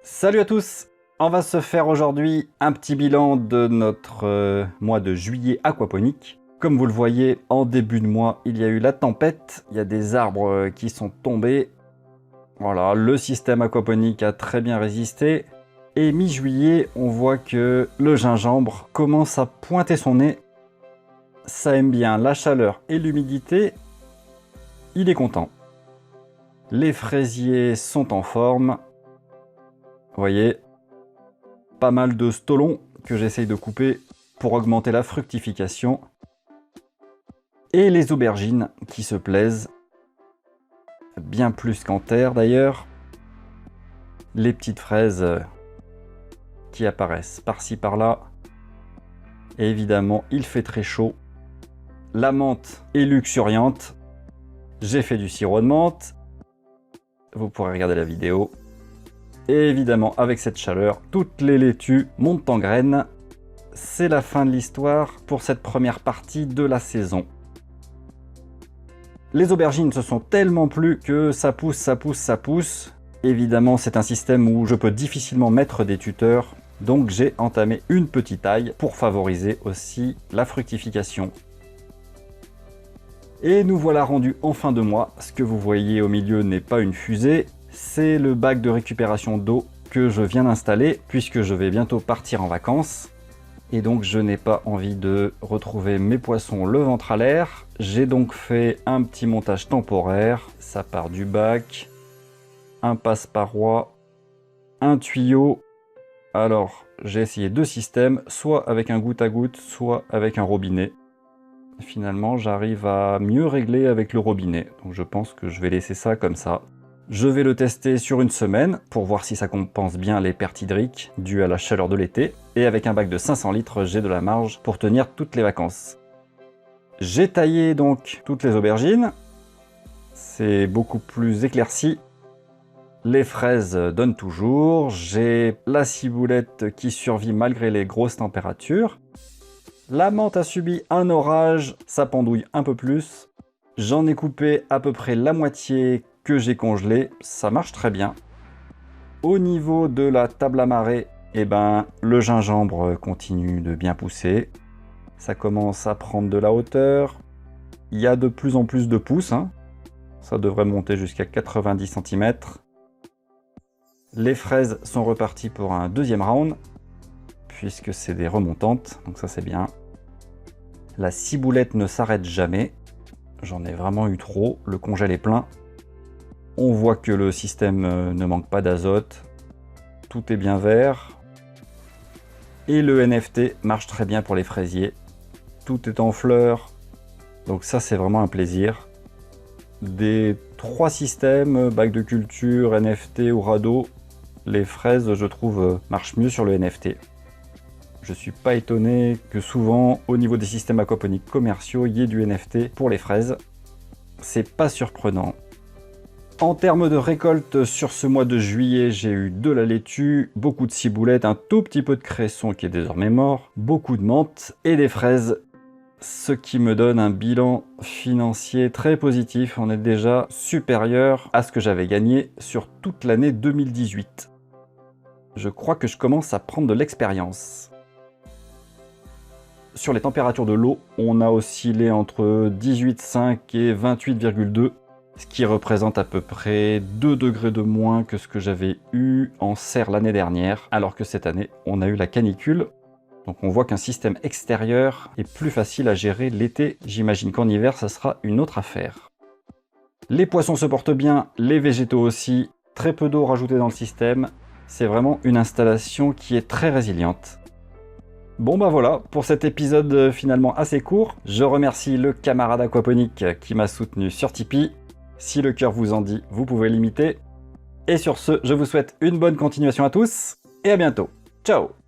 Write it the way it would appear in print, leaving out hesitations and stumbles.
Salut à tous! On va se faire aujourd'hui un petit bilan de notre mois de juillet aquaponique. Comme vous le voyez, en début de mois, il y a eu la tempête, il y a des arbres qui sont tombés. Voilà, le système aquaponique a très bien résisté. Et mi-juillet, on voit que le gingembre commence à pointer son nez. Ça aime bien la chaleur et l'humidité. Il est content. Les fraisiers sont en forme. Vous voyez, pas mal de stolons que j'essaye de couper pour augmenter la fructification. Et les aubergines qui se plaisent, bien plus qu'en terre d'ailleurs. Les petites fraises qui apparaissent par-ci par-là. Et évidemment, il fait très chaud. La menthe est luxuriante. J'ai fait du sirop de menthe. Vous pourrez regarder la vidéo. Et évidemment, avec cette chaleur, toutes les laitues montent en graines. C'est la fin de l'histoire pour cette première partie de la saison. Les aubergines se sont tellement plu que ça pousse, ça pousse, ça pousse. Évidemment, c'est un système où je peux difficilement mettre des tuteurs. Donc j'ai entamé une petite taille pour favoriser aussi la fructification. Et nous voilà rendus en fin de mois. Ce que vous voyez au milieu n'est pas une fusée. C'est le bac de récupération d'eau que je viens d'installer puisque je vais bientôt partir en vacances. Et donc je n'ai pas envie de retrouver mes poissons le ventre à l'air. J'ai donc fait un petit montage temporaire. Ça part du bac, un passe-paroi, un tuyau. Alors j'ai essayé deux systèmes, soit avec un goutte à goutte, soit avec un robinet. Finalement j'arrive à mieux régler avec le robinet. Donc je pense que je vais laisser ça comme ça. Je vais le tester sur une semaine pour voir si ça compense bien les pertes hydriques dues à la chaleur de l'été. Et avec un bac de 500 litres, j'ai de la marge pour tenir toutes les vacances. J'ai taillé donc toutes les aubergines. C'est beaucoup plus éclairci. Les fraises donnent toujours. J'ai la ciboulette qui survit malgré les grosses températures. La menthe a subi un orage, ça pendouille un peu plus. J'en ai coupé à peu près la moitié que j'ai congelé, ça marche très bien. Au niveau de la table à marée, le gingembre continue de bien pousser. Ça commence à prendre de la hauteur. Il y a de plus en plus de pousses. Ça devrait monter jusqu'à 90 cm. Les fraises sont reparties pour un deuxième round, puisque c'est des remontantes, donc ça c'est bien. La ciboulette ne s'arrête jamais. J'en ai vraiment eu trop, le congèle est plein. On voit que le système ne manque pas d'azote. Tout est bien vert. Et le NFT marche très bien pour les fraisiers. Tout est en fleurs. Donc ça, c'est vraiment un plaisir. Des trois systèmes, bac de culture, NFT ou radeau, les fraises, je trouve, marchent mieux sur le NFT. Je suis pas étonné que souvent, au niveau des systèmes aquaponiques commerciaux, il y ait du NFT pour les fraises. C'est pas surprenant. En termes de récolte, sur ce mois de juillet, j'ai eu de la laitue, beaucoup de ciboulette, un tout petit peu de cresson qui est désormais mort, beaucoup de menthe et des fraises, ce qui me donne un bilan financier très positif. On est déjà supérieur à ce que j'avais gagné sur toute l'année 2018. Je crois que je commence à prendre de l'expérience. Sur les températures de l'eau, on a oscillé entre 18,5 et 28,2. Ce qui représente à peu près 2 degrés de moins que ce que j'avais eu en serre l'année dernière, alors que cette année, on a eu la canicule. Donc on voit qu'un système extérieur est plus facile à gérer l'été. J'imagine qu'en hiver, ça sera une autre affaire. Les poissons se portent bien, les végétaux aussi. Très peu d'eau rajoutée dans le système. C'est vraiment une installation qui est très résiliente. Bon voilà, pour cet épisode finalement assez court, je remercie le camarade aquaponique qui m'a soutenu sur Tipeee. Si le cœur vous en dit, vous pouvez l'imiter. Et sur ce, je vous souhaite une bonne continuation à tous, et à bientôt. Ciao!